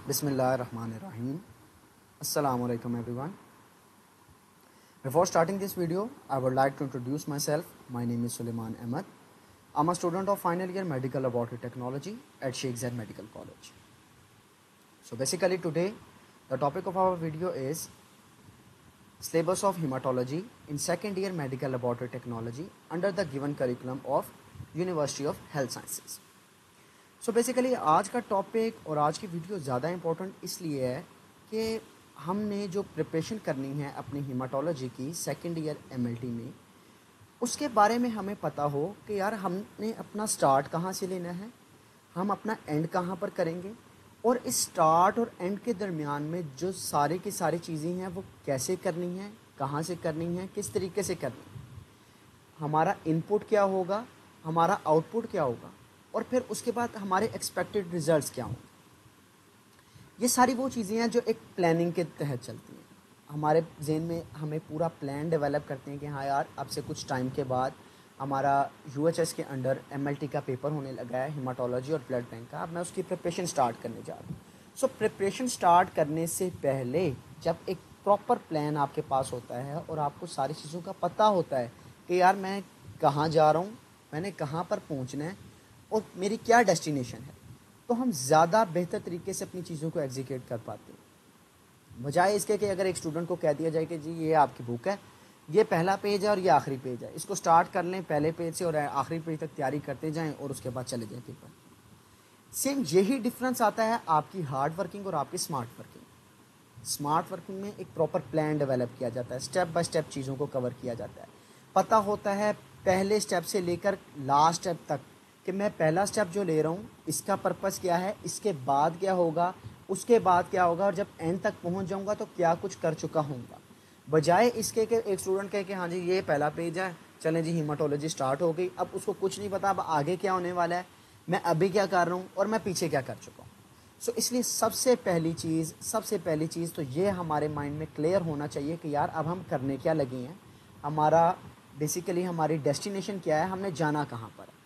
Bismillahirrahmanirrahim. Assalamu alaikum everyone. Before starting this video, I would like to introduce myself. My name is Suleiman Ahmed. I'm a student of final year medical laboratory technology at Sheikh Zayed Medical College. So basically today, the topic of our video is syllabus of hematology in second year medical laboratory technology under the given curriculum of University of Health Sciences. So basically आज का topic और आज की video ज़्यादा important इसलिए है कि हमने जो प्रिपरेशन करनी है अपनी हीमाटोलॉजी की सेकेंड ईयर एमएलटी में, उसके बारे में हमें पता हो कि यार हमने अपना स्टार्ट कहाँ से लेना है, हम अपना एंड कहाँ पर करेंगे, और इस स्टार्ट और एंड के दरमियान में जो सारी की सारी चीज़ें हैं वो कैसे करनी है, कहाँ से करनी है, किस तरीके से करनी है, हमारा इनपुट क्या होगा, हमारा आउटपुट क्या होगा, और फिर उसके बाद हमारे एक्सपेक्टेड रिजल्ट्स क्या होंगे। ये सारी वो चीज़ें हैं जो एक प्लानिंग के तहत चलती हैं। हमारे जहन में हमें पूरा प्लान डेवलप करते हैं कि हाँ यार, अब से कुछ टाइम के बाद हमारा यूएचएस के अंडर एमएलटी का पेपर होने लगा है, हीमाटोलॉजी और ब्लड बैंक का। अब मैं उसकी प्रिपरेशन स्टार्ट करने जा रहा हूँ। सो प्रिपरेशन स्टार्ट करने से पहले जब एक प्रॉपर प्लान आपके पास होता है और आपको सारी चीज़ों का पता होता है कि यार मैं कहाँ जा रहा हूँ, मैंने कहाँ पर पहुँचना है और मेरी क्या डेस्टिनेशन है, तो हम ज़्यादा बेहतर तरीके से अपनी चीज़ों को एग्जीक्यूट कर पाते हैं। बजाय इसके कि अगर एक स्टूडेंट को कह दिया जाए कि जी ये आपकी बुक है, ये पहला पेज है और ये आखिरी पेज है, इसको स्टार्ट कर लें पहले पेज से और आखिरी पेज तक तैयारी करते जाएं और उसके बाद चले जाएं पेपर। सेम यही डिफरेंस आता है आपकी हार्ड वर्किंग और आपकी स्मार्ट वर्किंग। स्मार्ट वर्किंग में एक प्रॉपर प्लान डेवलप किया जाता है, स्टेप बाय स्टेप चीज़ों को कवर किया जाता है। पता होता है पहले स्टेप से लेकर लास्ट स्टेप तक कि मैं पहला स्टेप जो ले रहा हूँ इसका पर्पस क्या है, इसके बाद क्या होगा, उसके बाद क्या होगा, और जब एंड तक पहुँच जाऊँगा तो क्या कुछ कर चुका हूँगा। बजाय इसके कि एक स्टूडेंट कहे कि हाँ जी ये पहला पेज है, चलें जी हीमाटोलॉजी स्टार्ट हो गई, अब उसको कुछ नहीं पता अब आगे क्या होने वाला है, मैं अभी क्या कर रहा हूँ और मैं पीछे क्या कर चुका हूँ। सो इसलिए सबसे पहली चीज़ तो ये हमारे माइंड में क्लियर होना चाहिए कि यार अब हम करने क्या लगे हैं, हमारा बेसिकली हमारी डेस्टिनेशन क्या है, हमने जाना कहाँ पर है।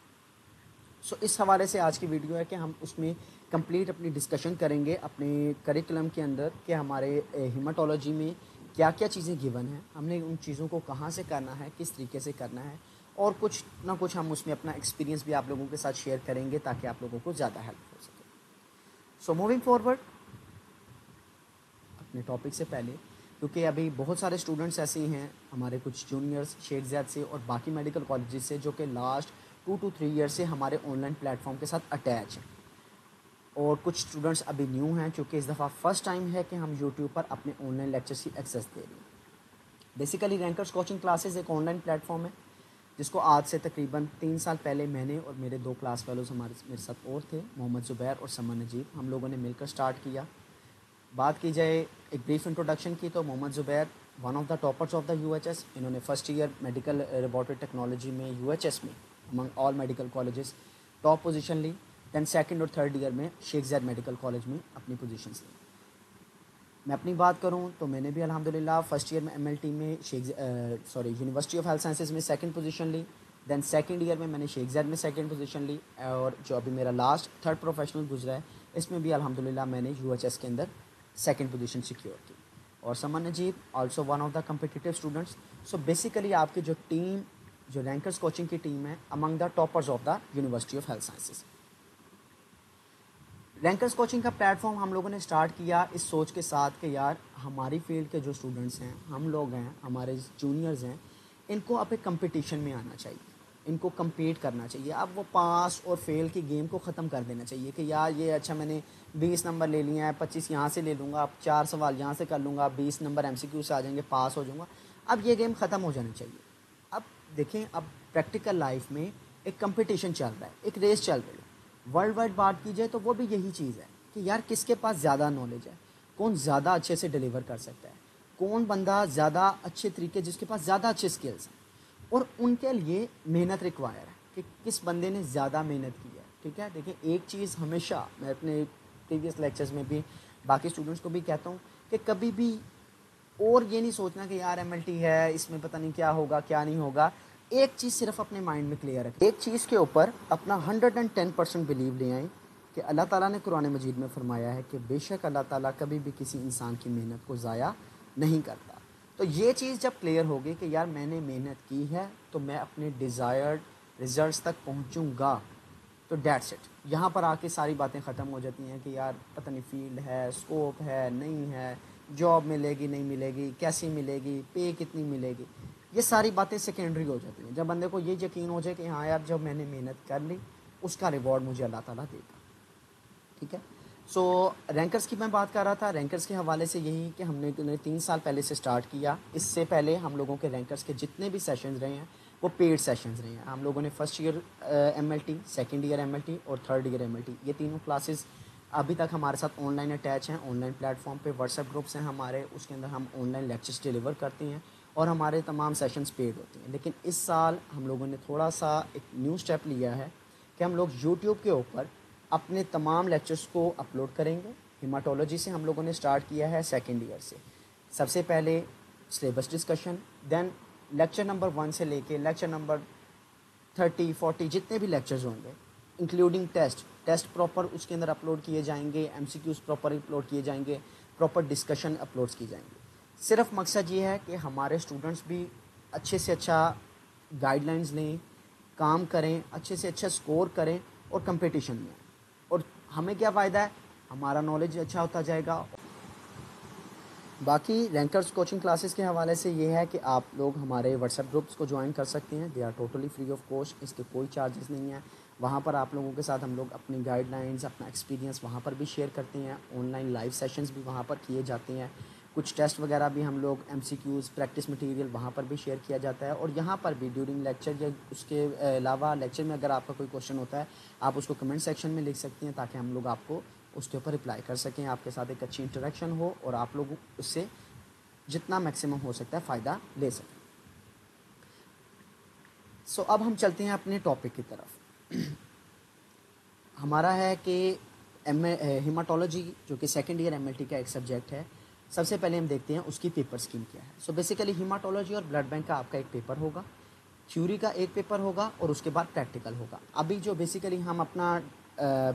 सो इस हवाले से आज की वीडियो है कि हम उसमें कंप्लीट अपनी डिस्कशन करेंगे अपने करिकुलम के अंदर कि हमारे हीमाटोलॉजी में क्या क्या चीज़ें गिवन हैं, हमने उन चीज़ों को कहाँ से करना है, किस तरीके से करना है, और कुछ ना कुछ हम उसमें अपना एक्सपीरियंस भी आप लोगों के साथ शेयर करेंगे ताकि आप लोगों को ज़्यादा हेल्प हो सके। सो मूविंग फॉरवर्ड अपने टॉपिक से पहले, क्योंकि अभी बहुत सारे स्टूडेंट्स ऐसे हैं हमारे कुछ जूनियर्स शेख ज़ैद से और बाकी मेडिकल कॉलेजेस से जो कि लास्ट 2 to 3 ईयर से हमारे ऑनलाइन प्लेटफॉर्म के साथ अटैच हैं, और कुछ स्टूडेंट्स अभी न्यू हैं क्योंकि इस दफ़ा फ़र्स्ट टाइम है कि हम यूट्यूब पर अपने ऑनलाइन लेक्चर्स की एक्सेस दे रहे हैं। बेसिकली रैंकर्स कोचिंग क्लासेस एक ऑनलाइन प्लेटफॉर्म है जिसको आज से तकरीबन 3 साल पहले मैंने और मेरे 2 क्लास फेलोज मेरे साथ और थे, मोहम्मद ज़ुबैर और समन नजीब, हम लोगों ने मिलकर स्टार्ट किया। बात की जाए एक ब्रीफ इंट्रोडक्शन की तो Mohammad Zubair one of the toppers of the UHS, इन्होंने first year medical laboratory technology में यूएचएस में among all medical colleges top position ली। दैन सेकंड और थर्ड ईयर में शेख ज़ैद मेडिकल कॉलेज में अपनी पोजीशंस ली। मैं अपनी बात करूं तो मैंने भी अल्हम्दुलिल्लाह फर्स्ट ईयर में एमएलटी में यूनिवर्सिटी ऑफ हेल्थ साइंसेज में सेकंड पोजीशन ली। दैन सेकंड ईयर में मैंने शेख ज़ैद में सेकंड पोजीशन ली, और जो अभी मेरा लास्ट थर्ड प्रोफेशनल गुजरा है इसमें भी अल्हम्दुलिल्लाह मैंने यूएचएस के अंदर सेकंड पोजीशन सिक्योर की। और Saman Najeeb also one of the competitive students. So basically आपकी जो टीम, जो रैंकर्स कोचिंग की टीम है among the toppers of the university of health sciences. Rankers coaching का प्लेटफॉर्म हम लोगों ने स्टार्ट किया इस सोच के साथ कि यार हमारी फील्ड के जो स्टूडेंट्स हैं, हम लोग हैं, हमारे जूनियर्स हैं, इनको अब एक कंपटीशन में आना चाहिए, इनको compete करना चाहिए। अब वो पास और फेल की गेम को ख़त्म कर देना चाहिए कि यार ये अच्छा मैंने 20 नंबर ले लिए हैं, 25 यहाँ से ले लूँगा, अब 4 सवाल यहाँ से कर लूँगा, 20 नंबर एमसीक्यू से आ जाएंगे, पास हो जाऊँगा। अब ये गेम ख़त्म हो जाना चाहिए। अब देखें, अब प्रैक्टिकल लाइफ में एक कंपटीशन चल रहा है, एक रेस चल रही है। वर्ल्ड वाइड बात की जाए तो वो भी यही चीज़ है कि यार किसके पास ज़्यादा नॉलेज है, कौन ज़्यादा अच्छे से डिलीवर कर सकता है, कौन बंदा ज़्यादा अच्छे तरीके, जिसके पास ज़्यादा अच्छे स्किल्स हैं, और उनके लिए मेहनत रिक्वायर है कि किस बंदे ने ज़्यादा मेहनत की है। ठीक है, देखिए एक चीज़ हमेशा मैं अपने प्रीवियस लेक्चर्स में भी बाकी स्टूडेंट्स को भी कहता हूँ कि कभी भी और ये नहीं सोचना कि यार एमएलटी है, इसमें पता नहीं क्या होगा क्या नहीं होगा। एक चीज़ सिर्फ अपने माइंड में क्लियर रखें, एक चीज़ के ऊपर अपना 110% बिलीव ले आएँ कि अल्लाह ताला ने कुरान मजीद में फ़रमाया है कि बेशक अल्लाह ताला कभी भी किसी इंसान की मेहनत को ज़ाया नहीं करता। तो ये चीज़ जब क्लियर होगी कि यार मैंने मेहनत की है तो मैं अपने डिज़ायर्ड रिजल्ट्स तक पहुंचूंगा, तो डेट्स इट। यहाँ पर आके सारी बातें ख़त्म हो जाती हैं कि यार पता नहीं फील्ड है, स्कोप है, नहीं है, जॉब मिलेगी नहीं मिलेगी, कैसी मिलेगी, पे कितनी मिलेगी, ये सारी बातें सेकेंडरी हो जाती हैं। जब बंदे को ये यकीन हो जाए कि हाँ यार जब मैंने मेहनत कर ली उसका रिवॉर्ड मुझे अल्लाह ताला देगा। ठीक है। सो रैंकर्स की मैं बात कर रहा था। रैंकर्स के हवाले से यही कि हमने 3 साल पहले से स्टार्ट किया। इससे पहले हम लोगों के रैंकर्स के जितने भी सेशंस रहे हैं वो पेड सेशंस रहे हैं। हम लोगों ने first year MLT, second year MLT और थर्ड ईयर MLT, ये तीनों क्लासेस अभी तक हमारे साथ ऑनलाइन अटैच हैं। ऑनलाइन प्लेटफॉर्म पे व्हाट्सएप ग्रुप्स हैं हमारे, उसके अंदर हम ऑनलाइन लेक्चर्स डिलीवर करते हैं और हमारे तमाम सेशंस पेड होते हैं। लेकिन इस साल हम लोगों ने थोड़ा सा एक न्यू स्टेप लिया है कि हम लोग यूट्यूब के ऊपर अपने तमाम लेक्चर्स को अपलोड करेंगे। हिमाटोलॉजी से हम लोगों ने स्टार्ट किया है सेकेंड ईयर से। सबसे पहले syllabus discussion, then lecture number 1 से लेके लेक्चर नंबर 30-40 जितने भी लेक्चर्स होंगे इंक्लूडिंग टेस्ट प्रॉपर उसके अंदर अपलोड किए जाएंगे, MCQs प्रॉपर अपलोड किए जाएंगे, प्रॉपर डिस्कशन अपलोड किए जाएंगे। सिर्फ मकसद ये है कि हमारे स्टूडेंट्स भी अच्छे से अच्छा गाइडलाइंस लें, काम करें, अच्छे से अच्छा स्कोर करें और कंपटीशन में। और हमें क्या फ़ायदा है, हमारा नॉलेज अच्छा होता जाएगा। बाकी रैंकर्स कोचिंग क्लासेस के हवाले से ये है कि आप लोग हमारे व्हाट्सएप ग्रुप्स को ज्वाइन कर सकते हैं। They are totally free of cost, इसके कोई चार्जेस नहीं हैं। वहाँ पर आप लोगों के साथ हम लोग अपनी गाइडलाइंस, अपना एक्सपीरियंस वहाँ पर भी शेयर करते हैं। ऑनलाइन लाइव सेशंस भी वहाँ पर किए जाते हैं। कुछ टेस्ट वगैरह भी हम लोग MCQs, प्रैक्टिस मटेरियल वहाँ पर भी शेयर किया जाता है। और यहाँ पर भी ड्यूरिंग लेक्चर या उसके अलावा लेक्चर में अगर आपका कोई क्वेश्चन होता है आप उसको कमेंट सेक्शन में लिख सकते हैं ताकि हम लोग आपको उसके ऊपर रिप्लाई कर सकें, आपके साथ एक अच्छी इंटरेक्शन हो और आप लोग उससे जितना मैक्सिमम हो सकता है फ़ायदा ले सकें। सो अब हम चलते हैं अपने टॉपिक की तरफ। हमारा है कि हिमाटोलॉजी जो कि सेकेंड ईयर MLT का एक सब्जेक्ट है। सबसे पहले हम देखते हैं उसकी पेपर स्कीम क्या है। सो बेसिकली हिमाटोलॉजी और ब्लड बैंक का आपका एक पेपर होगा, थ्योरी का एक पेपर होगा और उसके बाद प्रैक्टिकल होगा। अभी जो बेसिकली हम अपना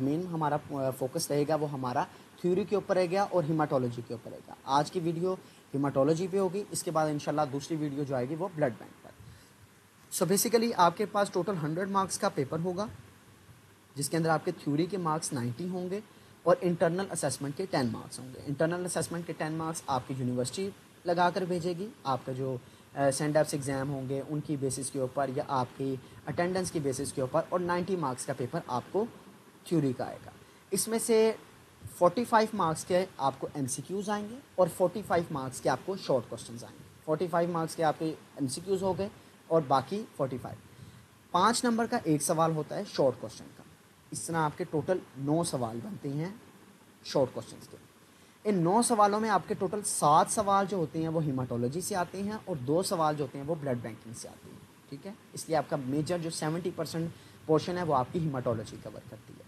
मेन हमारा फोकस रहेगा वो हमारा थ्योरी के ऊपर रहेगा और हिमाटोलॉजी के ऊपर रहेगा। आज की वीडियो हिमाटोलॉजी पे होगी, इसके बाद इंशाल्लाह दूसरी वीडियो जो आएगी वो ब्लड बैंक पर। सो बेसिकली आपके पास टोटल 100 मार्क्स का पेपर होगा जिसके अंदर आपके थ्योरी के मार्क्स 90 होंगे और इंटरनल असेसमेंट के 10 मार्क्स होंगे। इंटरनल असेसमेंट के 10 मार्क्स आपकी यूनिवर्सिटी लगा कर भेजेगी। आपका जो सेंड एप्स एग्ज़ाम होंगे उनकी बेसिस के ऊपर या आपकी अटेंडेंस की बेसिस के ऊपर, और 90 मार्क्स का पेपर आपको थ्योरी का आएगा। इसमें से 45 मार्क्स के आपको MCQs आएंगे और 45 मार्क्स के आपको शॉर्ट क्वेश्चंस आएंगे। 45 मार्क्स के आपके MCQs हो गए और बाकी 45। 5 नंबर का एक सवाल होता है शॉर्ट क्वेश्चन का। इस तरह आपके टोटल 9 सवाल बनते हैं शॉर्ट क्वेश्चंस के। इन 9 सवालों में आपके टोटल 7 सवाल जो होते हैं वो हिमाटोलॉजी से आते हैं और 2 सवाल जो होते हैं वो ब्लड बैंकिंग से आते हैं। ठीक है, इसलिए आपका मेजर जो 70% पोर्शन है वो आपकी हिमाटोलॉजी कवर करती है।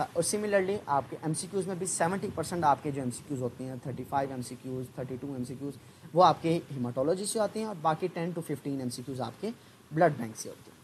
और सिमिलरली आपके MCQs में भी 70% आपके जो MCQs होते हैं 35 MCQs, 32 MCQs वो आपके हिमाटोलॉजी से आते हैं और बाकी 10 to 15 MCQs आपके ब्लड बैंक से होते हैं।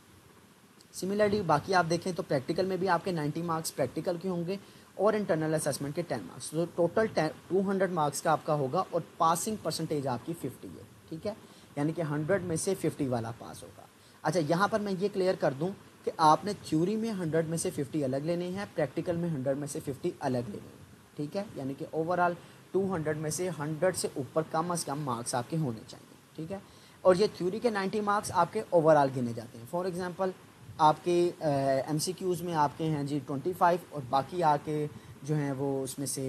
सिमिलरली बाकी आप देखें तो प्रैक्टिकल में भी आपके 90 मार्क्स प्रैक्टिकल के होंगे और इंटरनल असेसमेंट के 10 मार्क्स, तो टोटल 200 मार्क्स का आपका होगा और पासिंग परसेंटेज आपकी 50 है। ठीक है, यानी कि 100 में से 50 वाला पास होगा। अच्छा, यहाँ पर मैं ये क्लियर कर दूँ कि आपने थ्योरी में 100 में से 50 अलग लेने हैं, प्रैक्टिकल में 100 में से 50 अलग लेने हैं। ठीक है, यानी कि ओवरऑल 200 में से 100 से ऊपर कम से कम मार्क्स आपके होने चाहिए। ठीक है, और ये थ्योरी के 90 मार्क्स आपके ओवरऑल गिने जाते हैं। फॉर एग्जांपल आपके MCQs में आपके हैं जी 25 और बाकी आके जो हैं वो उसमें से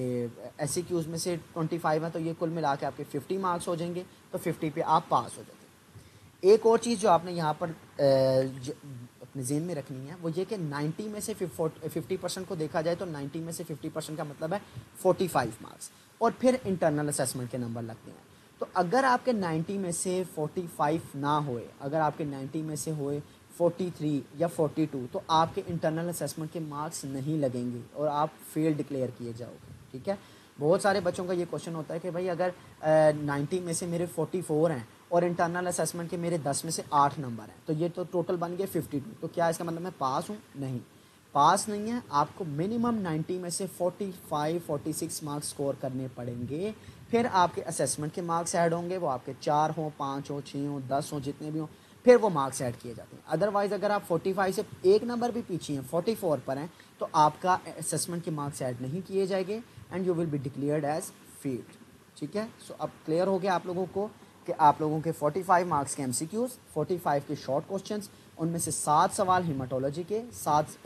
SCQs में से 25 हैं, तो ये कुल मिला के आपके 50 मार्क्स हो जाएंगे, तो 50 पे आप पास हो जाएंगे। एक और चीज़ जो आपने यहाँ पर अपने जेहन में रखनी है वो ये कि 90 में से 50% को देखा जाए तो 90 में से 50% का मतलब है 45 मार्क्स, और फिर इंटरनल असेसमेंट के नंबर लगते हैं। तो अगर आपके 90 में से 45 ना होए, अगर आपके 90 में से होए 43 या 42, तो आपके इंटरनल असेसमेंट के मार्क्स नहीं लगेंगे और आप फेल डिक्लेयर किए जाओगे। ठीक है, बहुत सारे बच्चों का ये क्वेश्चन होता है कि भाई अगर 90 में से मेरे 44 हैं और इंटरनल असेसमेंट के मेरे 10 में से 8 नंबर हैं, तो ये तो टोटल बन गए 52, तो क्या इसका मतलब मैं पास हूँ? नहीं, पास नहीं है, आपको मिनिमम 90 में से 45-46 मार्क्स स्कोर करने पड़ेंगे, फिर आपके असेसमेंट के मार्क्स ऐड होंगे, वो आपके 4 हो, 5 हो, 6 हो, 10 हो, जितने भी हो, फिर वो मार्क्स ऐड किए जाते हैं। अदरवाइज अगर आप 45 से एक नंबर भी पीछे हैं, 44 पर हैं, तो आपका असेसमेंट के मार्क्स ऐड नहीं किए जाएंगे and you will be declared as failed. ठीक है, सो अब क्लियर हो गया आप लोगों को कि आप लोगों के 45 मार्क्स के एमसीक्यूज, 45 के शॉर्ट क्वेश्चंस, उनमें से 7 सवाल हीमाटोलॉजी के,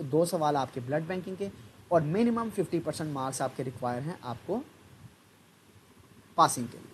2 सवाल आपके ब्लड बैंकिंग के, और मिनिमम 50% मार्क्स आपके रिक्वायर हैं आपको पासिंग के लिए।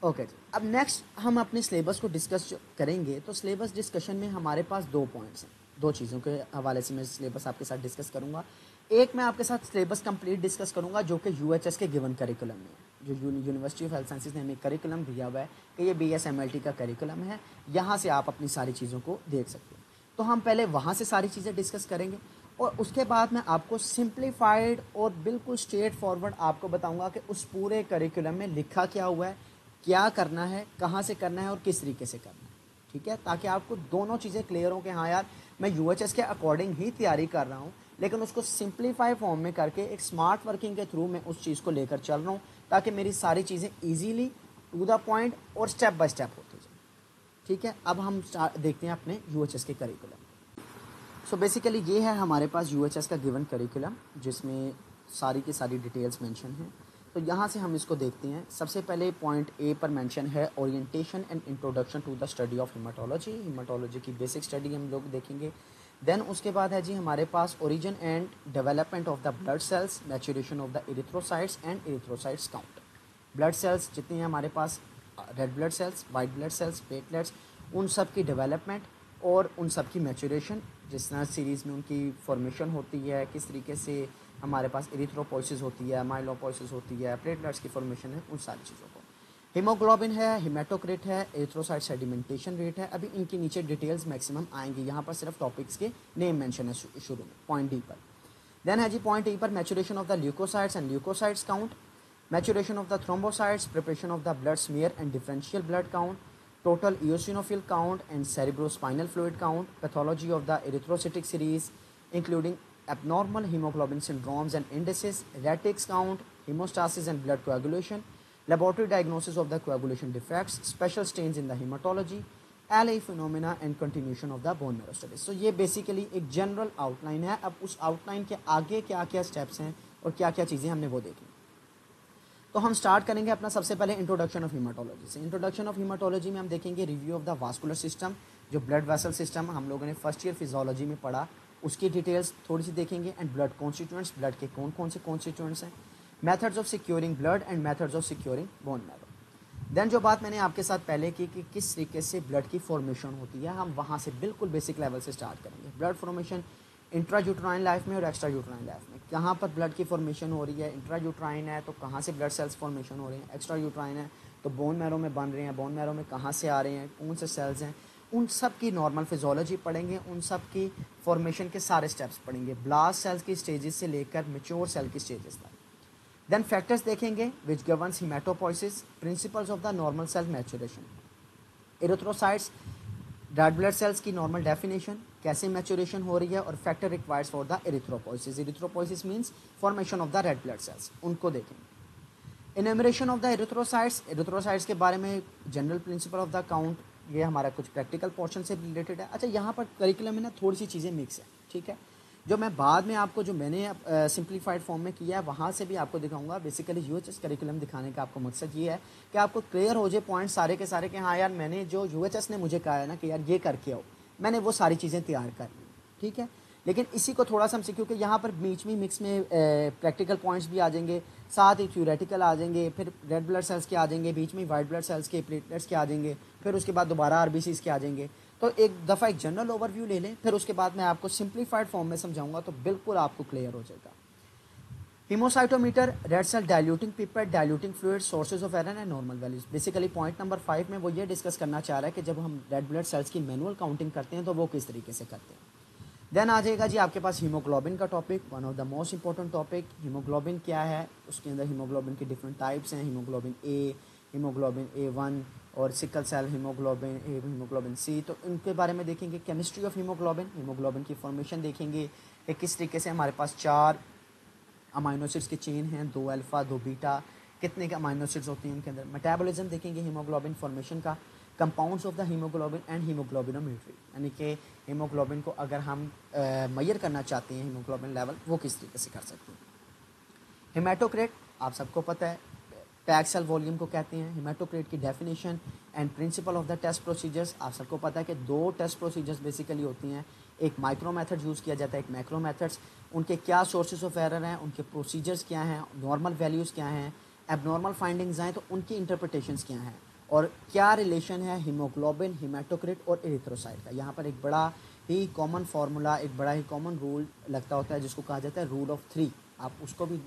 ओके जी, अब नेक्स्ट हम अपने सिलेबस को डिस्कस करेंगे। तो सिलेबस डिस्कशन में हमारे पास 2 पॉइंट्स हैं, 2 चीज़ों के हवाले से मैं सिलेबस आपके साथ डिस्कस करूंगा। एक मैं आपके साथ सिलेबस कंप्लीट डिस्कस करूंगा जो कि यूएचएस के गिवन करिकुलम में है, जो यूनिवर्सिटी ऑफ हेल्थ साइंसेज ने हमें करिकुलम दिया हुआ है कि ये बीएसएमएलटी का करिकुलम है, यहाँ से आप अपनी सारी चीज़ों को देख सकते हैं। तो हम पहले वहाँ से सारी चीज़ें डिस्कस करेंगे और उसके बाद मैं आपको सिंप्लीफाइड और बिल्कुल स्ट्रेट फॉरवर्ड आपको बताऊंगा कि उस पूरे करिकुलम में लिखा क्या हुआ है, क्या करना है, कहाँ से करना है और किस तरीके से करना है। ठीक है, ताकि आपको दोनों चीज़ें क्लियर हो कि हाँ यार मैं यूएचएस के अकॉर्डिंग ही तैयारी कर रहा हूँ, लेकिन उसको सिंप्लीफाई फॉर्म में करके एक स्मार्ट वर्किंग के थ्रू मैं उस चीज़ को लेकर चल रहा हूँ, ताकि मेरी सारी चीज़ें ईजीली टू द पॉइंट और स्टेप बाय स्टेप होती जाए। ठीक है, अब हम देखते हैं अपने यूएचएस के करिकुलम। सो बेसिकली ये है हमारे पास यूएचएस का गिवन करिकुलम, जिसमें सारी की सारी डिटेल्स मेंशन हैं। तो यहाँ से हम इसको देखते हैं। सबसे पहले पॉइंट ए पर मेंशन है orientation and introduction to the study of haematology. Haematology की बेसिक स्टडी हम लोग देखेंगे। देन उसके बाद है जी हमारे पास origin and development of the blood cells, maturation of the erythrocytes and erythrocytes count. Blood cells जितनी हैं हमारे पास, red blood cells, white blood cells, platelets, उन सब की डेवलपमेंट और उन सब की मैच्योरेशन, जिस तरह सीरीज़ में उनकी फॉर्मेशन होती है, किस तरीके से हमारे पास इरिथ्रोपोइसिस होती है, माइलोपोइसिस होती है, प्लेटलेट्स की फॉर्मेशन है, उन सारी चीज़ों को। हीमोग्लोबिन है, हिमेटोक्रिट है, एरिथ्रोसाइट सेडिमेंटेशन रेट है। अभी इनकी नीचे डिटेल्स मैक्सिमम आएंगी, यहाँ पर सिर्फ टॉपिक्स के नेम मेंशन है शुरू में, पॉइंट डी पर। देन है जी पॉइंट ई पर maturation of the leucocytes and leucocytes count, maturation of the thrombocytes, preparation of the blood smear and differential blood count, total eosinophil count and cerebrospinal fluid count, pathology of the erythrocytic series including abnormal hemoglobin syndromes and indices, retics count, hemostasis and blood coagulation, laboratory diagnosis of the coagulation defects, special stains in the hematology, LA phenomena and continuation of the bone marrow studies। So ये basically एक general outline है। अब उस outline के आगे क्या क्या steps हैं और क्या क्या चीज़ें हमने वो देखी। तो हम स्टार्ट करेंगे अपना सबसे पहले इंट्रोडक्शन ऑफ हीमाटोलॉजी से। इंट्रोडक्शन ऑफ हीमाटोलॉजी में हम देखेंगे review of the vascular system, जो ब्लड वेसल सिस्टम हम लोगों ने फर्स्ट ईयर फिजियोलॉजी में पढ़ा, उसकी डिटेल्स थोड़ी सी देखेंगे। एंड ब्लड कॉन्स्टिट्यूएंट्स, ब्लड के कौन कौन से कॉन्स्टिट्यूएंट्स हैं, methods of securing blood and methods of securing bone marrow. Then जो बात मैंने आपके साथ पहले की कि किस तरीके से ब्लड की फॉर्मेशन होती है, हम वहाँ से बिल्कुल बेसिक लेवल से स्टार्ट करेंगे। ब्लड फॉर्मेशन इंट्रायूट्राइन लाइफ में और एक्स्ट्रा यूट्राइन लाइफ में, कहाँ पर ब्लड की फॉर्मेशन हो रही है। इंट्रायूट्राइन है तो कहाँ से ब्लड सेल्स फॉर्मेशन हो रहे हैं, एक्स्ट्रा यूट्राइन है तो बोन मैरो में बन रहे हैं, बोन मैरो में कहाँ से आ रहे हैं, कौन से सेल्स हैं, उन सब की नॉर्मल फिजियोलॉजी पढ़ेंगे, उन सब की फॉर्मेशन के सारे स्टेप्स पढ़ेंगे, ब्लास्ट सेल्स की स्टेजेस से लेकर मेच्योर सेल की स्टेजेस तक। देन फैक्टर्स देखेंगे which governs haematopoiesis, principles of the normal cell maturation, erythrocytes, red blood cells की नॉर्मल डेफिनेशन, कैसे मैच्योरेशन हो रही है, और factor requires for the erythropoiesis. Erythropoiesis means formation of the red blood cells, उनको देखेंगे। Enumeration of the erythrocytes, erythrocytes के बारे में general principle of the count, ये हमारा कुछ प्रैक्टिकल पोर्शन से रिलेटेड है। अच्छा, यहाँ पर करिकुलम में ना थोड़ी सी चीज़ें मिक्स है, ठीक है, जो मैं बाद में आपको, जो मैंने सिंप्लीफाइड फॉर्म में किया है, वहाँ से भी आपको दिखाऊंगा। बेसिकली यूएचएस करिकुलम दिखाने का आपको मकसद ये है कि आपको क्लियर हो जाए पॉइंट सारे के सारे कि हाँ यार मैंने जो यूएचएस ने मुझे कहा है ना कि यार ये करके आओ, मैंने वो सारी चीज़ें तैयार कर ली, ठीक है। लेकिन इसी को थोड़ा सा हम सीखें, क्योंकि यहाँ पर बीच में मिक्स में प्रैक्टिकल पॉइंट्स भी आ जाएंगे, साथ ही थ्योरेटिकल आ जाएंगे, फिर रेड ब्लड सेल्स के आ जाएंगे, बीच में वाइट ब्लड सेल्स के, प्लेटलेट्स के आ जाएंगे, फिर उसके बाद दोबारा आरबीसीज के आ जाएंगे। तो एक दफ़ा एक जनरल ओवरव्यू ले लें, फिर उसके बाद मैं आपको सिंप्लीफाइड फॉर्म में समझाऊंगा, तो बिल्कुल आपको क्लियर हो जाएगा। Haemocytometer, red cell diluting pipette, diluting fluid, sources of error and normal values. Basically point number 5 में वो ये डिस्कस करना चाह रहा है कि जब हम रेड ब्लड सेल्स की मैनुअल काउंटिंग करते हैं तो वो किस तरीके से करते हैं। देन आ जाएगा जी आपके पास हीमोग्लोबिन का topic, one of the most important topic. Haemoglobin क्या है, उसके अंदर हीमोग्लोबिन के डिफरेंट टाइप्स हैं, हीमोग्लोबिन ए, हीमोग्लोबिन A1 और sickle cell haemoglobin A, haemoglobin C. तो इनके बारे में देखेंगे। केमिस्ट्री ऑफ हीमोग्लोबिन, हीमोग्लोबिन की फॉर्मेशन देखेंगे, कि किस तरीके से हमारे पास 4 अमाइनो एसिड्स की चेन हैं, 2 अल्फ़ा 2 बीटा, कितने के अमाइनो एसिड्स होते हैं उनके अंदर। मेटाबॉलिज्म देखेंगे हीमोग्लोबिन फॉर्मेशन का, compounds of the haemoglobin and haemoglobinometry, यानी कि हीमोग्लोबिन को अगर हम मेजर करना चाहते हैं हीमोग्लोबिन लेवल, वो किस तरीके से कर सकते हैं। हेमाटोक्रेट आप सबको पता है, पैक सेल वॉल्यूम को कहते हैं। हेमाटोक्रेट की definition and principle of the test procedures आप सबको पता है कि 2 टेस्ट प्रोसीजर्स बेसिकली होती हैं, एक माइक्रो मेथड यूज़ किया जाता है, एक मैक्रो मेथड्स। उनके क्या सोर्सेज ऑफ एरर हैं, उनके प्रोसीजर्स क्या हैं, नॉर्मल वैल्यूज़ क्या हैं, एबनॉर्मल फाइंडिंग्स आएँ तो उनकी इंटरप्रिटेशंस क्या हैं, और क्या रिलेशन है हीमोग्लोबिन, हेमाटोक्रेट और एरिथ्रोसाइट का। यहाँ पर एक बड़ा ही कॉमन फार्मूला, एक बड़ा ही कॉमन रूल लगता होता है जिसको कहा जाता है रूल ऑफ 3। आप उसको भी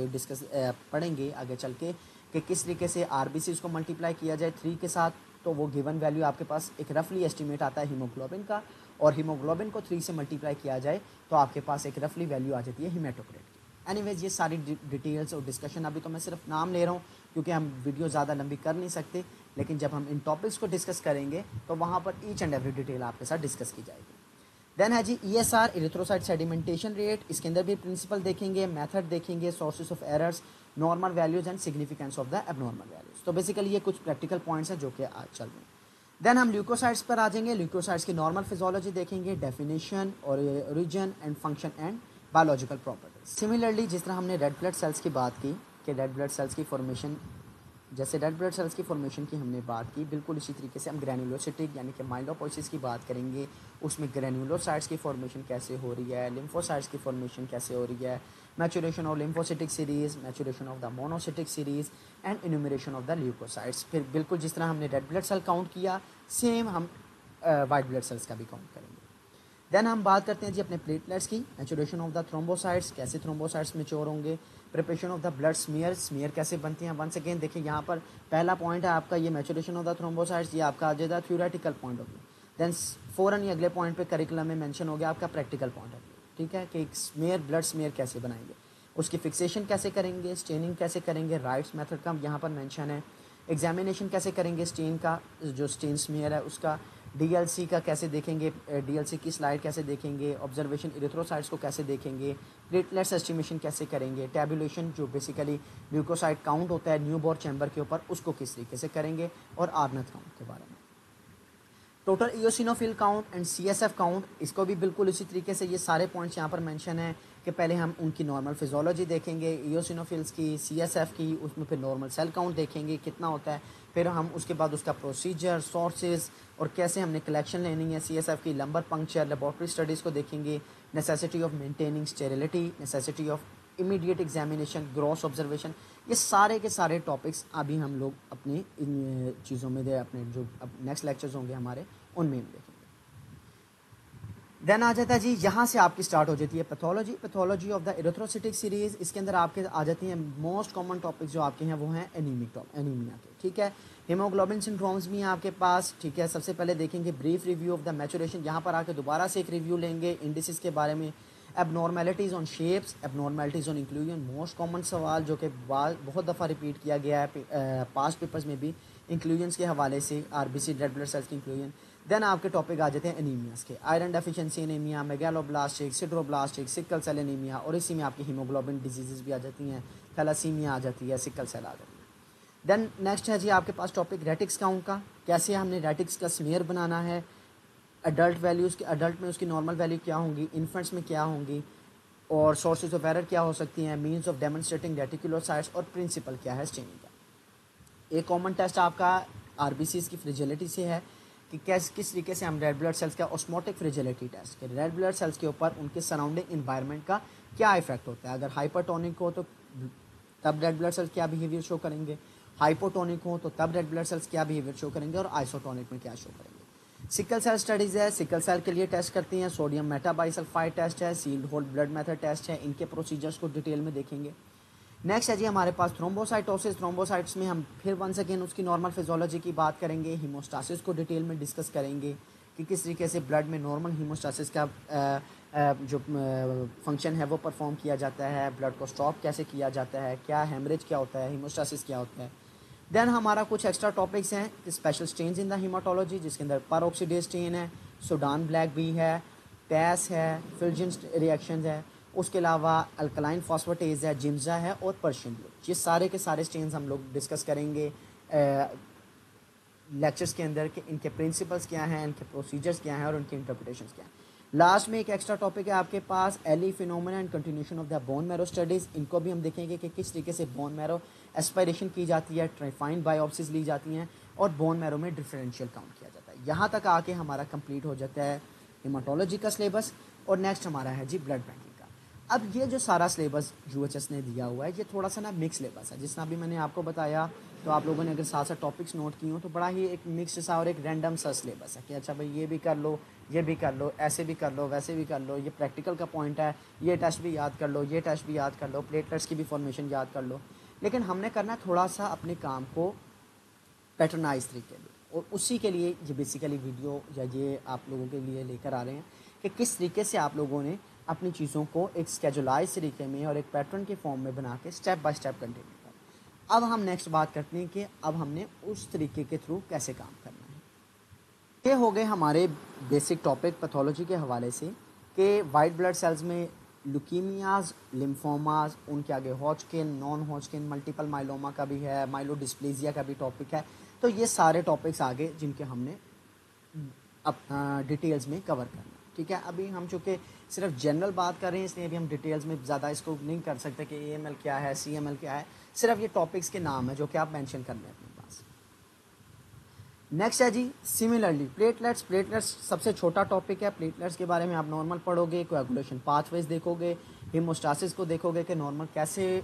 डिस्कस पढ़ेंगे आगे चल के कि किस तरीके से आरबीसीज को मल्टीप्लाई किया जाए 3 के साथ, तो वो गिवन वैल्यू आपके पास एक रफली एस्टिमेट आता है हीमोग्लोबिन का, और हीमोग्लोबिन को 3 से मल्टीप्लाई किया जाए तो आपके पास एक रफली वैल्यू आ जाती है हेमाटोक्रेट की। एनीवेज ये सारी डिटेल्स और डिस्कशन, अभी तो मैं सिर्फ नाम ले रहा हूँ क्योंकि हम वीडियो ज़्यादा लंबी कर नहीं सकते, लेकिन जब हम इन टॉपिक्स को डिस्कस करेंगे तो वहाँ पर ईच एंड एवरी डिटेल आपके साथ डिस्कस की जाएगी। देन है जी ESR, इरिथ्रोसाइट सेडिमेंटेशन रेट। इसके अंदर भी प्रिंसिपल देखेंगे, मेथड देखेंगे, sources of errors, normal values and significance of the abnormal values. तो बेसिकली ये कुछ प्रैक्टिकल पॉइंट्स हैं जो कि आज चल रहे हैं। देन हम ल्यूकोसाइट्स पर आ जाएंगे। ल्यूकोसाइट्स की नॉर्मल फिजियोलॉजी देखेंगे, डेफिनेशन और origin and function and biological properties. Similarly जिस तरह हमने रेड ब्लड सेल्स की बात की कि रेड ब्लड सेल्स की फॉर्मेशन, जैसे रेड ब्लड सेल्स की फॉर्मेशन की हमने बात की, बिल्कुल इसी तरीके से हम ग्रैन्युलोसिटिक यानी कि माइलोपोइसिस की बात करेंगे। उसमें ग्रैन्युलोसाइट्स की फॉर्मेशन कैसे हो रही है, लिम्फोसाइट्स की फॉर्मेशन कैसे हो रही है, maturation of lymphocytic series, maturation of the monocytic series and enumeration of the leucocytes. फिर बिल्कुल जिस तरह हमने रेड ब्लड सेल काउंट किया, सेम हम वाइट ब्लड सेल्स का भी काउंट करेंगे। देन हम बात करते हैं जी अपने प्लेटलेट्स की, मैचुरेशन ऑफ द थ्रोम्बोसाइट्स, कैसे थ्रोम्बोसाइट्स मैच्योर होंगे, preparation of the blood smear, smear कैसे बनती हैं। वंस अगेन देखिए यहाँ पर पहला पॉइंट है आपका ये मैचुरेशन ऑफ द थ्रोम्बोसाइट्स, ये आपका आ जाएगा theoretical point of view. Then फ़ौरन ये अगले पॉइंट पे करिकुलम में मेंशन हो गया आपका प्रैक्टिकल पॉइंट ऑफ व्यू, ठीक है, कि स्मीयर, ब्लड स्मीयर कैसे बनाएंगे, उसकी फिक्सेशन कैसे करेंगे, स्टेनिंग कैसे करेंगे, राइट्स मेथड का यहाँ पर मेंशन है, एग्जामिनेशन कैसे करेंगे स्टेन का, जो स्टेन स्मीयर है उसका, डीएलसी का कैसे देखेंगे, डीएलसी की स्लाइड कैसे देखेंगे, ऑब्जर्वेशन इरिथ्रोसाइट्स को कैसे देखेंगे, प्लेटलेट्स एस्टिमेशन कैसे करेंगे, टैबुलेशन जो बेसिकली ल्यूकोसाइट काउंट होता है न्यूबॉर्न चैम्बर के ऊपर, उसको किस तरीके से करेंगे, और आर्नथ काउंट के बारे में। Total eosinophil count and CSF count, इसको भी बिल्कुल इसी तरीके से ये सारे पॉइंट्स यहाँ पर मेंशन है कि पहले हम उनकी नॉर्मल फिजियोलॉजी देखेंगे, इयोसिनोफिल्स की, सीएसएफ की, उसमें फिर नॉर्मल सेल काउंट देखेंगे कितना होता है, फिर हम उसके बाद उसका प्रोसीजर, सोर्सेज और कैसे हमने कलेक्शन लेनी है सीएसएफ की, लंबर पंक्चर, लेबोरेटरी स्टडीज़ को देखेंगे, necessity of maintaining sterility, necessity of immediate examination, gross observation, ये सारे के सारे टॉपिक्स अभी हम लोग अपनी इन चीज़ों में अपने जो नेक्स्ट लेक्चर्स होंगे हमारे उनमें हम देखेंगे। देन आ जाता है जी, यहाँ से आपकी स्टार्ट हो जाती है pathology, pathology of the erythrocytic series. इसके अंदर आपके आ जाती हैं मोस्ट कॉमन टॉपिक्स जो आपके हैं वो हैं एनीमिया के, ठीक है। हीमोग्लोबिन सिंड्रोम्स भी हैं आपके पास, ठीक है। सबसे पहले देखेंगे brief review of the maturation, यहाँ पर आके दोबारा से एक रिव्यू लेंगे इंडिसेस के बारे में, abnormalities on shapes, abnormalities on inclusion, most common सवाल जो कि बहुत दफ़ा रिपीट किया गया है पास्ट पेपर्स में भी इंक्लूजन्स के हवाले से, आरबीसी रेड ब्लड सेल्स की इंक्लूजन। देन आपके टॉपिक आ जाते हैं एनीमियास के, iron deficiency anaemia, megaloblastic, sideroblastic, sickle cell anaemia, और इसी में आपकी हीमोग्लोबिन डिजीज़ भी आ जाती हैं, थैलासीमिया आ जाती है, सिकल सेल आ जाती है। देन नेक्स्ट है जी आपके पास टॉपिक रेटिक्स काउंट का, कैसे हमने रेटिक्स का स्मीयर बनाना है, अडल्ट वैल्यूज़ के, अडल्ट में उसकी नॉर्मल वैल्यू क्या होंगी, इन्फेंट्स में क्या होंगी, और सोर्सेज ऑफ एरर क्या हो सकती हैं, मीन्स ऑफ डेमोन्स्ट्रेटिंग रेटिकुलोसाइट्स, और प्रिंसिपल क्या है स्टेनिंग का। एक कॉमन टेस्ट आपका आरबीसीज की फ्रिजिलिटी से है कि किस तरीके से हम रेड ब्लड सेल्स का ऑस्मोटिक फ्रिजिलिटी टेस्ट, कि रेड ब्लड सेल्स के ऊपर उनके सराउंडिंग इन्वायरमेंट का क्या इफेक्ट होता है। अगर हाइपरटोनिक हो तो तब रेड ब्लड सेल्स क्या बिहेवियर शो करेंगे, हाइपोटोनिक हो तो तब रेड ब्लड सेल्स क्या बिहेवियर शो करेंगे, और आइसोटोनिक में क्या शो करेंगे। सिकल सेल स्टडीज़ है, सिकल सेल के लिए टेस्ट करती हैं, सोडियम मेटाबाइसल्फाइड टेस्ट है, sealed whole blood method test है, इनके प्रोसीजर्स को डिटेल में देखेंगे। नेक्स्ट है जी हमारे पास थ्रोम्बोसाइटोसिस, थ्रोम्बोसाइट्स में हम फिर वंस अगेन उसकी नॉर्मल फिजियोलॉजी की बात करेंगे, हीमोस्टासिस को डिटेल में डिस्कस करेंगे कि किस तरीके से ब्लड में नॉर्मल हीमोस्टासिस का जो फंक्शन है वो परफॉर्म किया जाता है, ब्लड को स्टॉप कैसे किया जाता है, क्या हेमरेज क्या होता है, हीमोस्टासिस क्या होता है। देन हमारा कुछ एक्स्ट्रा टॉपिक्स हैं, स्पेशल स्टेन्स इन द हीमाटोलॉजी, जिसके अंदर पर ऑक्सीडेज स्टेन है, सूडान ब्लैक भी है, टैस है, फिल्जन रिएक्शंस है, उसके अलावा अल्कलाइन फॉस्फेटेज है, जिम्जा है और पर्शियन ब्लू। ये सारे के सारे स्टेन्स हम लोग डिस्कस करेंगे लेक्चर्स के अंदर कि इनके प्रिंसिपल्स क्या हैं, इनके प्रोसीजर्स क्या हैं और उनके इंटरप्रिटेशंस क्या हैं। लास्ट में एक एक्स्ट्रा टॉपिक है आपके पास LE phenomena and continuation of the bone marrow studies. इनको भी हम देखेंगे कि किस तरीके से बोन मैरो एस्पायरेशन की जाती है, ट्राइफाइन बायोप्सीज ली जाती हैं और बोन मैरो में डिफरेंशियल काउंट किया जाता है। यहाँ तक आके हमारा कंप्लीट हो जाता है हेमाटोलॉजी का सिलेबस और नेक्स्ट हमारा है जी ब्लड बैंकिंग का। अब ये जो सारा सिलेबस यूएचएस ने दिया हुआ है ये थोड़ा सा ना मिक्स सिलेबस है, जिसना भी मैंने आपको बताया। तो आप लोगों ने अगर साथ साथ टॉपिक्स नोट किए हो तो बड़ा ही एक मिक्स सा और एक रैंडम सा सिलेबस है कि अच्छा भाई ये भी कर लो, ये भी कर लो, ऐसे भी कर लो, वैसे भी कर लो, ये प्रैक्टिकल का पॉइंट है, ये टेस्ट भी याद कर लो, ये टेस्ट भी याद कर लो, प्लेटलेट्स की भी फॉर्मेशन याद कर लो। लेकिन हमने करना थोड़ा सा अपने काम को पैटर्नाइज तरीके में, और उसी के लिए ये बेसिकली वीडियो या ये आप लोगों के लिए लेकर आ रहे हैं कि किस तरीके से आप लोगों ने अपनी चीज़ों को एक स्केजुलाइज तरीके में और एक पैटर्न के फॉर्म में बना के स्टेप बाय स्टेप कंटिन्यू करें। अब हम नेक्स्ट बात करते हैं कि अब हमने उस तरीके के थ्रू कैसे काम करना है। ये हो गए हमारे बेसिक टॉपिक पैथोलॉजी के हवाले से कि वाइट ब्लड सेल्स में लुकीमियाज, लिम्फोमाज, उनके आगे Hodgkin, non Hodgkin, multiple myeloma का भी है, माइलोडिस्प्लेजिया का भी टॉपिक है। तो ये सारे टॉपिक्स आगे जिनके हमने अब डिटेल्स में कवर करना, ठीक है। अभी हम चूँकि सिर्फ जनरल बात कर रहे हैं इसलिए अभी हम डिटेल्स में ज़्यादा इसको नहीं कर सकते कि AML क्या है, CML क्या है। सिर्फ ये टॉपिक्स के नाम है जो कि आप मेंशन कर लें अपने पास। नेक्स्ट है जी सिमिलरली प्लेटलेट्स। प्लेटलेट्स सबसे छोटा टॉपिक है। प्लेटलेट्स के बारे में आप नॉर्मल पढ़ोगे, कोएगुलेशन पाथवेज देखोगे, हीमोस्टासिस को देखोगे कि नॉर्मल कैसे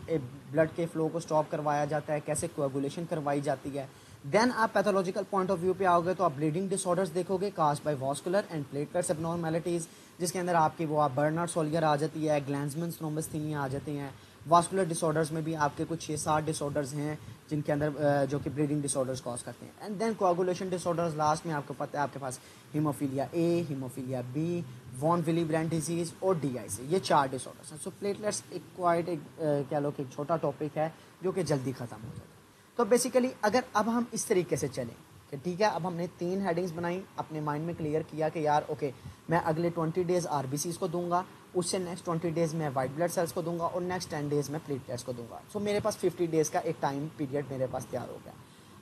ब्लड के फ्लो को स्टॉप करवाया जाता है, कैसे कोएगुलेशन करवाई जाती है। देन आप पैथोलॉजिकल पॉइंट ऑफ व्यू पे आओगे तो आप ब्लीडिंग डिसऑर्डर्स देखोगे caused by vascular and platelets abnormalities, जिसके अंदर आपकी वो आप बर्नार्ड सोलियर आ जाती है, ग्लैंड्समैन थ्रोम्बोस्थेनिया आ जाते हैं। वास्कुलर डिसऑर्डर्स में भी आपके कुछ 6-7 डिसऑर्डर्स हैं जिनके अंदर जो कि ब्लीडिंग डिसऑर्डर्स कॉज करते हैं। And then coagulation disorders last में आपको पता है आपके पास haemophilia A, haemophilia B, von Willebrand disease और DIC, ये 4 डिसऑर्डर्स हैं। सो प्लेटलेट्स एक क्वाइट एक कह लो कि एक छोटा टॉपिक है जो कि जल्दी ख़त्म हो जाता है। तो बेसिकली अगर अब हम इस तरीके से चलें कि ठीक है, अब हमने 3 हेडिंग्स बनाई, अपने माइंड में क्लियर किया कि यार ओके मैं अगले 20 डेज़ RBCs को दूंगा, उससे नेक्स्ट 20 डेज़ में वाइट ब्लड सेल्स को दूंगा और नेक्स्ट 10 डेज़ में प्लेटलेट्स को दूंगा। सो मेरे पास 50 डेज़ का एक टाइम पीरियड मेरे पास तैयार हो गया।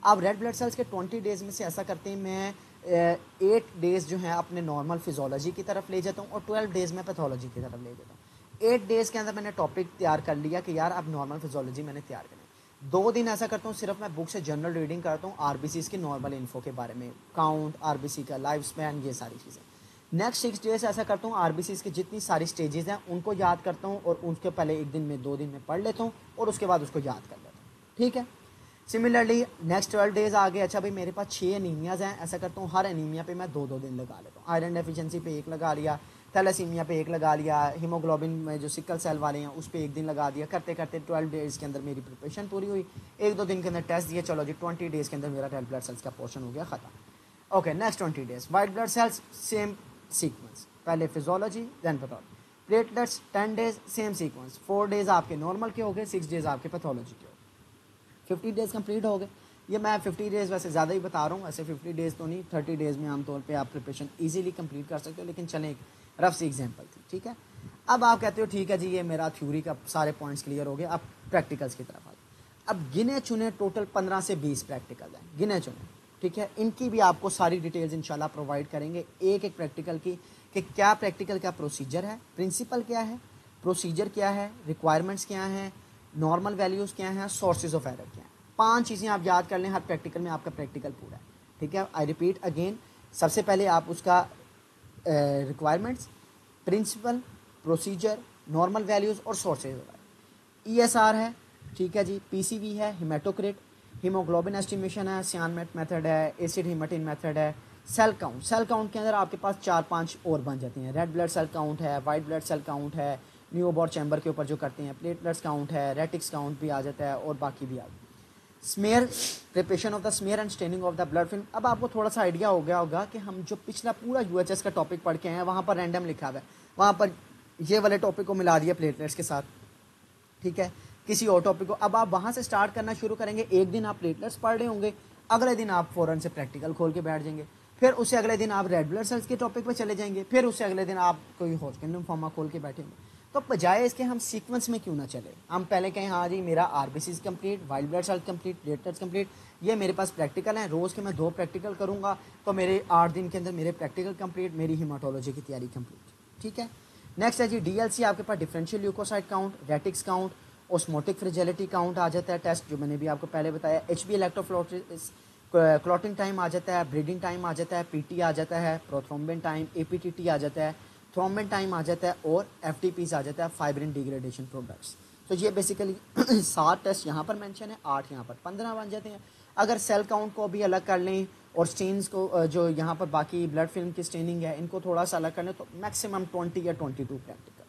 अब रेड ब्लड सेल्स के 20 डेज़ में से ऐसा करते हैं मैं 8 डेज़ जो है अपने नॉर्मल फिजोलॉजी की तरफ ले जाता हूँ और 12 डेज़ में पैथोलॉजी की तरफ ले जाता हूँ। 8 डेज़ के अंदर मैंने टॉपिक तैयार कर लिया कि यार अब नॉर्मल फिजोलॉजी मैंने तैयार करना है। 2 दिन ऐसा करता हूँ सिर्फ मैं बुक से जनरल रीडिंग करता हूँ RBCs की नॉर्मल इन्फो के बारे में, काउंट, RBC का लाइफ स्पैन, ये सारी चीज़ें। नेक्स्ट 6 डेज ऐसा करता हूँ RBCs की जितनी सारी स्टेजेस हैं उनको याद करता हूँ और उसके पहले 1 दिन में 2 दिन में पढ़ लेता हूँ और उसके बाद उसको याद कर लेता हूँ, ठीक है। सिमिलरली नेक्स्ट 12 डेज आ गए, अच्छा भाई मेरे पास 6 एनीमियाज हैं, ऐसा करता हूँ हर एनीमिया पे मैं 2-2 दिन लगा लेता हूँ। आयरन डेफिशिएंसी पे 1 लगा लिया, थैलेसीमिया पे 1 लगा लिया, हीमोग्लोबिन में जो सिकल सेल वाले हैं उस पर 1 दिन लगा दिया। करते करते 12 डेज़ के अंदर मेरी प्रिपरेशन पूरी हुई, 1-2 दिन के अंदर टेस्ट दिए, चलो जी 20 डेज़ के अंदर मेरा रेड ब्लड सेल्स का पोर्शन हो गया ख़त्म। Okay, next 20 days white blood cells, same sequence, पहले physiology then pathology. Platelets 10 days same sequence, 4 days आपके नॉर्मल के हो गए, 6 डेज आपके पैथोलॉजी के हो गए, 50 डेज़ कंप्लीट हो गए। ये मैं 50 डेज़ वैसे ज़्यादा ही बता रहा हूँ, ऐसे 50 डेज़ तो नहीं, 30 डेज़ में आमतौर पे आप प्रिपरेशन इजीली कंप्लीट कर सकते हो, लेकिन चलें एक रफ सी एग्जांपल थी, ठीक है। अब आप कहते हो ठीक है जी ये मेरा थ्योरी का सारे पॉइंट्स क्लियर हो गए, अब प्रैक्टिकल्स की तरफ आ जाओ। अब गिने चुने टोटल 15 से 20 प्रैक्टिकल हैं, गिने चुने, ठीक है। इनकी भी आपको सारी डिटेल्स इंशाल्लाह प्रोवाइड करेंगे एक एक प्रैक्टिकल की कि क्या प्रैक्टिकल का प्रोसीजर है, प्रिंसिपल क्या है, प्रोसीजर क्या है, रिक्वायरमेंट्स क्या हैं, नॉर्मल वैल्यूज़ क्या हैं, सोर्सेज ऑफ एरर क्या हैं। 5 चीज़ें आप याद कर लें हर प्रैक्टिकल में, आपका प्रैक्टिकल पूरा है, ठीक है। आई रिपीट अगेन, सबसे पहले आप उसका requirements, principle, procedure, normal values और सोर्सेज। ESR है, ठीक है जी, PCV है, हिमेटोक्रिट, हीमोग्लोबिन एस्टिमेशन है, सियानमेट मेथड है, एसिड हिमेटिन मेथड है, सेल काउंट। सेल काउंट के अंदर आपके पास 4-5 और बन जाते हैं, रेड ब्लड सेल काउंट है, वाइट ब्लड सेल काउंट है, न्यूबॉर्न चैम्बर के ऊपर जो करते हैं, प्लेटलेट्स काउंट है, रेटिक्स काउंट भी आ जाता है और बाकी भी आ जाता है। Smear, preparation of the smear and staining of the blood film. अब आपको थोड़ा सा आइडिया हो गया होगा कि हम जो पिछला पूरा UHS का टॉपिक पढ़ के हैं वहाँ पर रैंडम लिखा हुआ है, वहाँ पर ये वाले टॉपिक को मिला दिया प्लेटलेट्स के साथ, ठीक है, किसी और टॉपिक को। अब आप वहाँ से स्टार्ट करना शुरू करेंगे, एक दिन आप प्लेटलेट्स पढ़ रहे होंगे, अगले दिन आप फ़ौरन से प्रैक्टिकल खोल के बैठ जाएंगे। फिर उससे अगले दिन आप रेड ब्लड सेल्स के टॉपिक पर चले जाएंगे, फिर उससे अगले दिन आप कोई हॉटकिन लिम्फोमा खोल के बैठे होंगे। तो बजाय इसके हम सीक्वेंस में क्यों ना चले, हम पहले कहें हाँ जी मेरा RBCs complete, white blood sales complete, platelets complete, ये मेरे पास प्रैक्टिकल हैं, रोज़ के मैं 2 प्रैक्टिकल करूँगा, तो मेरे 8 दिन के अंदर मेरे प्रैक्टिकल कंप्लीट, मेरी हीमाटोलॉजी की तैयारी कंप्लीट। ठीक है। नेक्स्ट है जी डीएलसी, आपके पास differential leucocyte count, retics count, osmotic fragility count आ जाता है टेस्ट, जो मैंने भी आपको पहले बताया, एचबी इलेक्ट्रोफ्लोरेसिस, क्लॉटिंग टाइम आ जाता है, ब्रीडिंग टाइम आ जाता है, पीटी आ जाता है, प्रोथ्रोम्बिन टाइम, एपीटीटी आ जाता है, थ्रोम्बिन टाइम आ जाता है, और एफटीपीज आ जाता है, फाइब्रिन डिग्रेडेशन प्रोडक्ट्स। तो ये बेसिकली 7 टेस्ट यहाँ पर मेंशन है, 8 यहाँ पर, 15 बन जाते हैं। अगर सेल काउंट को भी अलग कर लें और स्टेन्स को जो यहाँ पर बाकी ब्लड फिल्म की स्टेनिंग है इनको थोड़ा सा अलग कर लें, तो मैक्सिमम 20 या 22 प्रैक्टिकल,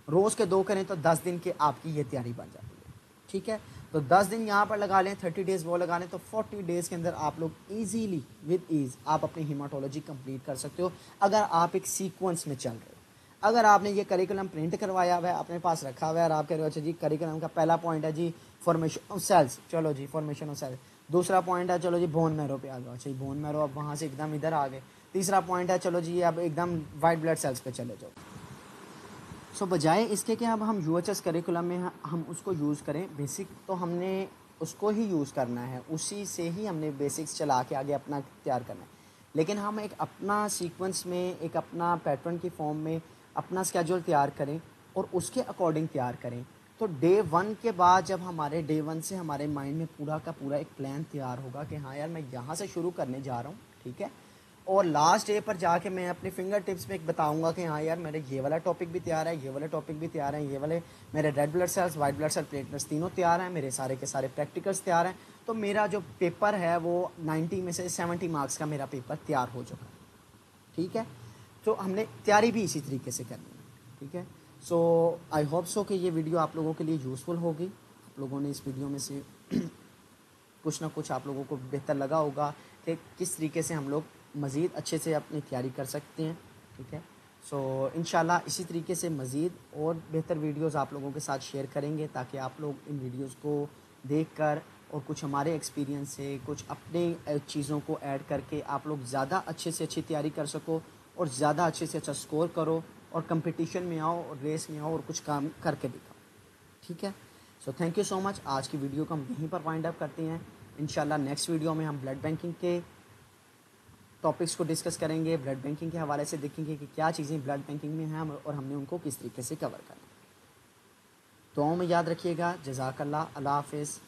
रोज़ के 2 करें तो 10 दिन की आपकी ये तैयारी बन जाती है। ठीक है। तो 10 दिन यहाँ पर लगा लें, 30 डेज़ वो लगा लें, तो 40 डेज़ के अंदर आप लोग इजीली विद ईज़ आप अपनी हीमाटोलॉजी कंप्लीट कर सकते हो, अगर आप एक सीक्वेंस में चल रहे हो। अगर आपने ये करिकुलम प्रिंट करवाया हुआ है, अपने पास रखा हुआ है, और आप कह रहे हो अच्छा जी करिकुलम का पहला पॉइंट है जी फॉर्मेशन ऑफ सेल्स, चलो जी फॉर्मेशन ऑफ सेल्स, दूसरा पॉइंट है चलो जी बोन मैरो पे आ जाओ, अच्छा जी बोन मैरो, अब वहाँ से एकदम इधर आ गए, तीसरा पॉइंट है चलो जी अब एकदम वाइट ब्लड सेल्स पे चले जाओ। सो बजाय इसके कि अब हम यूएचएस करिकुलम में हम उसको यूज़ करें बेसिक, तो हमने उसको ही यूज़ करना है, उसी से ही हमने बेसिक्स चला के आगे अपना तैयार करना है। लेकिन हम एक अपना सीक्वेंस में, एक अपना पैटर्न की फॉर्म में अपना स्केड्यूल तैयार करें और उसके अकॉर्डिंग तैयार करें, तो डे 1 के बाद जब हमारे डे 1 से हमारे माइंड में पूरा का पूरा एक प्लान तैयार होगा कि हाँ यार मैं यहाँ से शुरू करने जा रहा हूँ, ठीक है, और लास्ट डे पर जाके मैं अपने फिंगर टिप्स में एक बताऊंगा कि हाँ यार मेरे ये वाला टॉपिक भी तैयार है, ये वाला टॉपिक भी तैयार है, ये वाले मेरे red blood cells, white blood cell, platelets तीनों तैयार हैं, मेरे सारे के सारे प्रैक्टिकल्स तैयार हैं, तो मेरा जो पेपर है वो 90 में से 70 मार्क्स का मेरा पेपर तैयार हो चुका है। ठीक है। तो हमने तैयारी भी इसी तरीके से करनी है। ठीक है। सो आई होप सो कि ये वीडियो आप लोगों के लिए यूज़फुल होगी, आप लोगों ने इस वीडियो में से कुछ ना कुछ आप लोगों को बेहतर लगा होगा कि किस तरीके से हम लोग मज़ीद अच्छे से अपनी तैयारी कर सकते हैं। ठीक है। सो इंशाल्लाह इसी तरीके से मज़ीद और बेहतर वीडियोस आप लोगों के साथ शेयर करेंगे, ताकि आप लोग इन वीडियोस को देखकर और कुछ हमारे एक्सपीरियंस से कुछ अपने चीज़ों को ऐड करके आप लोग ज़्यादा अच्छे से अच्छी तैयारी कर सको और ज़्यादा अच्छे से अच्छा स्कोर करो और कंपटीशन में आओ और रेस में आओ और कुछ काम करके दिखाओ। ठीक है। So thank you so much. आज की वीडियो को हम यहीं पर वाइंड अप करते हैं। इंशाल्लाह नेक्स्ट वीडियो में हम ब्लड बैंकिंग के टॉपिक्स को डिस्कस करेंगे, ब्लड बैंकिंग के हवाले से देखेंगे कि क्या चीज़ें ब्लड बैंकिंग में हैं और हमने उनको किस तरीके से कवर करना है। दुआओं में याद रखिएगा। जज़ाकल्लाह। अल्लाह हाफ़िज़।